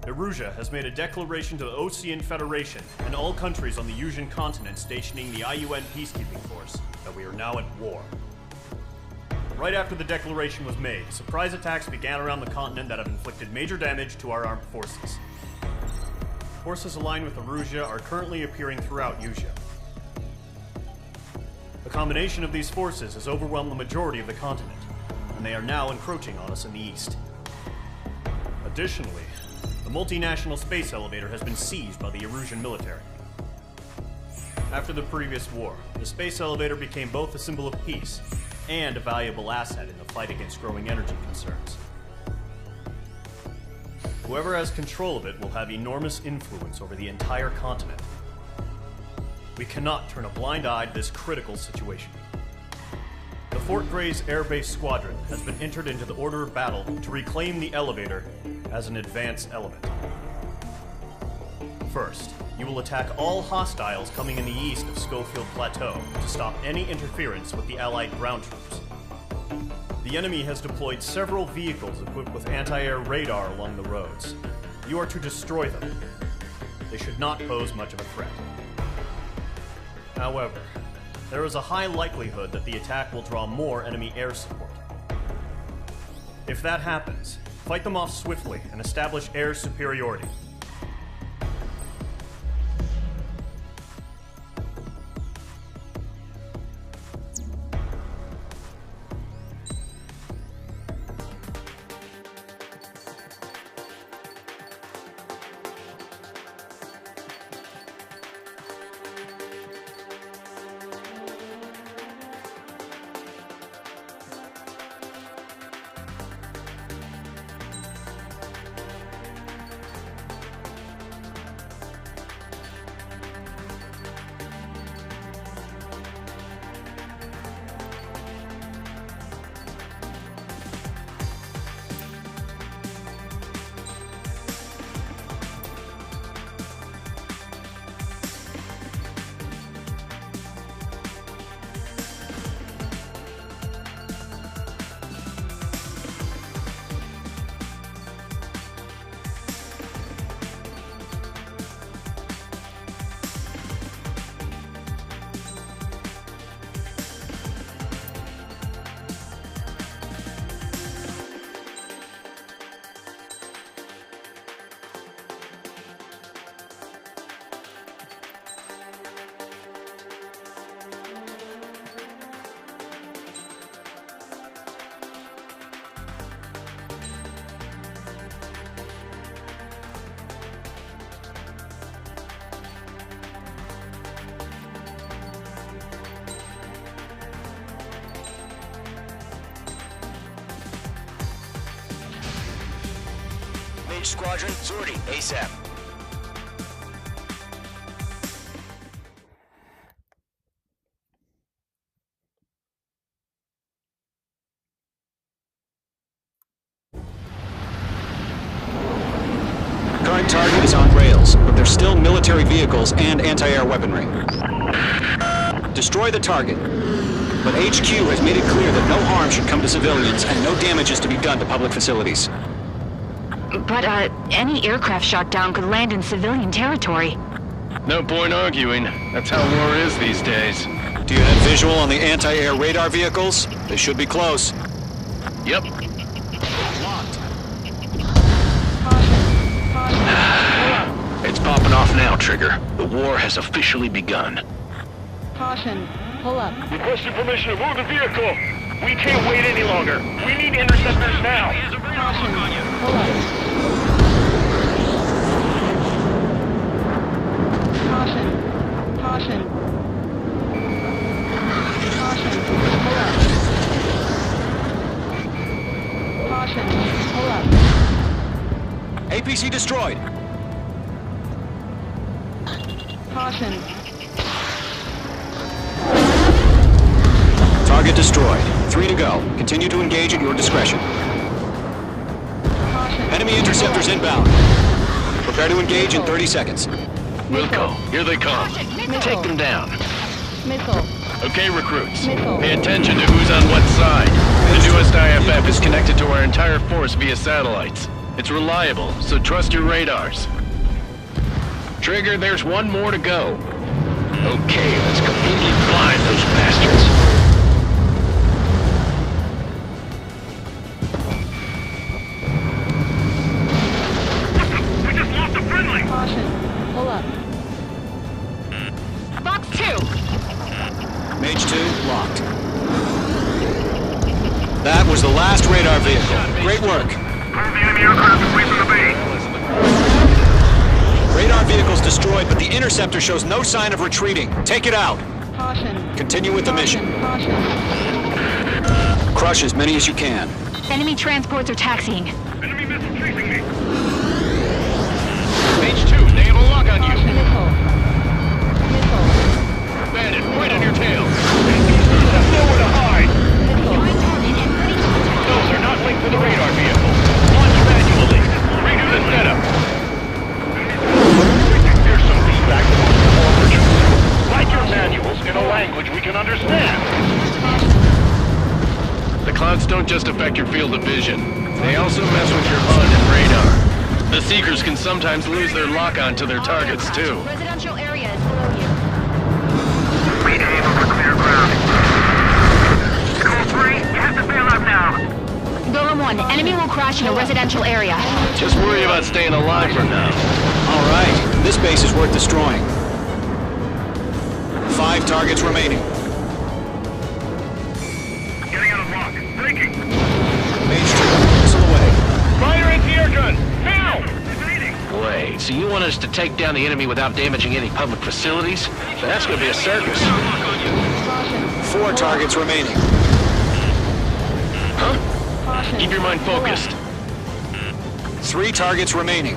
Erusia has made a declaration to the Ocean Federation and all countries on the Yusian continent stationing the IUN peacekeeping force that we are now at war. Right after the declaration was made, surprise attacks began around the continent that have inflicted major damage to our armed forces. Forces aligned with Erusia are currently appearing throughout Yusia. The combination of these forces has overwhelmed the majority of the continent, and they are now encroaching on us in the east. Additionally, the multinational space elevator has been seized by the Erusian military. After the previous war, the space elevator became both a symbol of peace and a valuable asset in the fight against growing energy concerns. Whoever has control of it will have enormous influence over the entire continent. We cannot turn a blind eye to this critical situation. The Fort Gray's Air Base Squadron has been entered into the order of battle to reclaim the elevator as an advance element. First, you will attack all hostiles coming in the east of Schofield Plateau to stop any interference with the Allied ground troops. The enemy has deployed several vehicles equipped with anti-air radar along the roads. You are to destroy them. They should not pose much of a threat. However, there is a high likelihood that the attack will draw more enemy air support. If that happens, fight them off swiftly and establish air superiority. Squadron, sortie, ASAP. Current target is on rails, but there's still military vehicles and anti-air weaponry. Destroy the target. But HQ has made it clear that no harm should come to civilians and no damage is to be done to public facilities. But, any aircraft shot down could land in civilian territory. No point arguing. That's how war is these days. Do you have visual on the anti-air radar vehicles? They should be close. Yep. Locked. It's popping off now, Trigger. The war has officially begun. Caution. Pull up. Requesting permission to move the vehicle. We can't wait any longer. We need interceptors now. Caution. Pull up. Caution. Caution. Caution. Pull up. Caution. Pull up. APC destroyed. Caution. Target destroyed. 3 to go. Continue to engage at your discretion. Caution. Enemy interceptors inbound. Prepare to engage in 30 seconds. Wilco, here they come. Missile. Take them down. Missile. Okay, recruits. Missile. Pay attention to who's on what side. The newest IFF is connected to our entire force via satellites. It's reliable, so trust your radars. Trigger, there's one more to go. Okay, let's completely blind those bastards. We just lost a friendly! Caution. Pull up. Box 2! Mage 2, locked. That was the last radar vehicle. Great work. Clear the enemy aircraft away from the bay. Radar vehicle's destroyed, but the interceptor shows no sign of retreating. Take it out. Caution. Continue with the mission. Caution. Crush as many as you can. Enemy transports are taxiing. Enemy missile chasing me. Mage 2, they have a lock on you. Caution. Missile. Missile. Bandit, right on your tail. There's nowhere to hide. Missile. Those are not linked to the radar vehicle. Launch manually. Redo the setup. Here's some feedback from the forward. Write your manuals in a language we can understand. The clouds don't just affect your field of vision. They also mess with your HUD and radar. The Seekers can sometimes lose their lock-on to their targets, too. Residential area is below you. We aim over clear ground. Call 3, you have to bail out now. Golem 1, enemy will crash in a residential area. Just worry about staying alive for now. All right, this base is worth destroying. 5 targets remaining. Getting out of lock. Breaking. Mage 2, missile away. Fire anti-air gun. Now! Evading. Wait, so you want us to take down the enemy without damaging any public facilities? That's gonna be a circus. 4 targets remaining. Huh? Caution. Keep your mind focused. 3 targets remaining.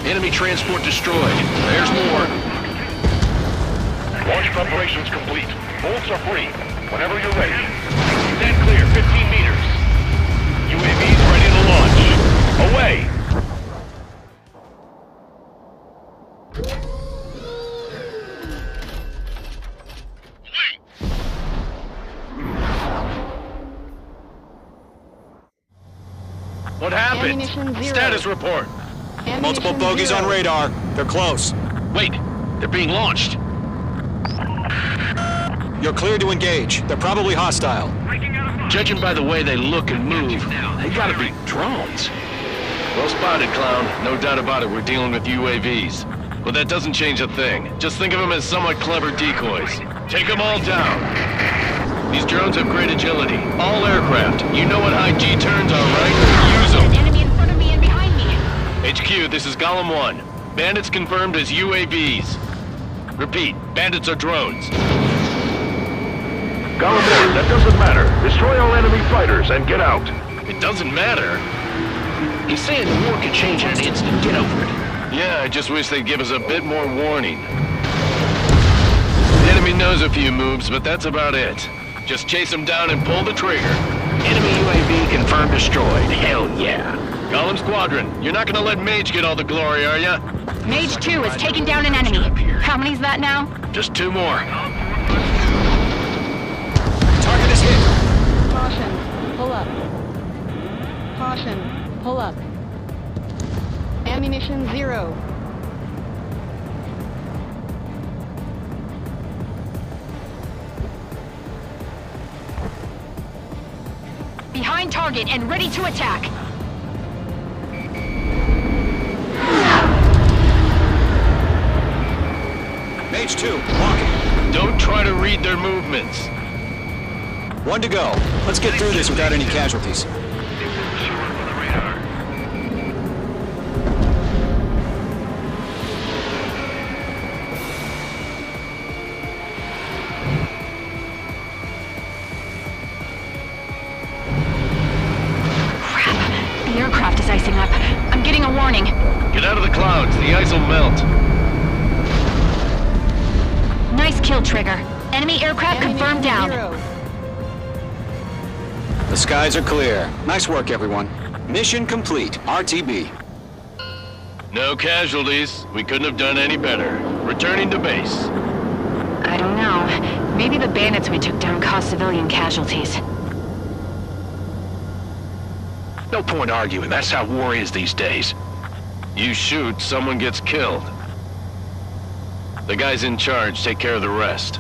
Enemy transport destroyed. There's more. Launch preparations complete. Bolts are free. Whenever you're ready. Stand clear, 15 meters. UAVs ready to launch. Away! What happened? Ammunition 0. Status report. Ammunition Multiple bogies 0. on radar. They're close. Wait, they're being launched. You're clear to engage. They're probably hostile. Judging by the way they look and move, they gotta be drones. Well spotted, clown. No doubt about it, we're dealing with UAVs. But that doesn't change a thing. Just think of them as somewhat clever decoys. Take them all down. These drones have great agility. All aircraft. You know what high G turns are, right? Use them. Enemy in front of me and behind me. HQ, this is Golem 1. Bandits confirmed as UAVs. Repeat, bandits are drones. Golem 1, that doesn't matter. Destroy all enemy fighters and get out. It doesn't matter. He's saying the war could change in an instant. Get over it. Yeah, I just wish they'd give us a bit more warning. The enemy knows a few moves, but that's about it. Just chase them down and pull the trigger. Enemy UAV confirmed destroyed. Hell yeah. Golem Squadron, you're not gonna let Mage get all the glory, are ya? Mage 2 has taken down an enemy. How many's that now? Just 2 more. Target is hit. Caution. Pull up. Caution. Pull up. Ammunition 0. Behind target and ready to attack. Mage 2, walking. Don't try to read their movements. 1 to go. Let's get through this without any casualties. The aircraft is icing up. I'm getting a warning. Get out of the clouds, the ice will melt. Nice kill, Trigger. Enemy aircraft confirmed down. 0. The skies are clear. Nice work, everyone. Mission complete. RTB. No casualties. We couldn't have done any better. Returning to base. I don't know. Maybe the bandits we took down caused civilian casualties. No point arguing. That's how war is these days. You shoot, someone gets killed. The guys in charge take care of the rest.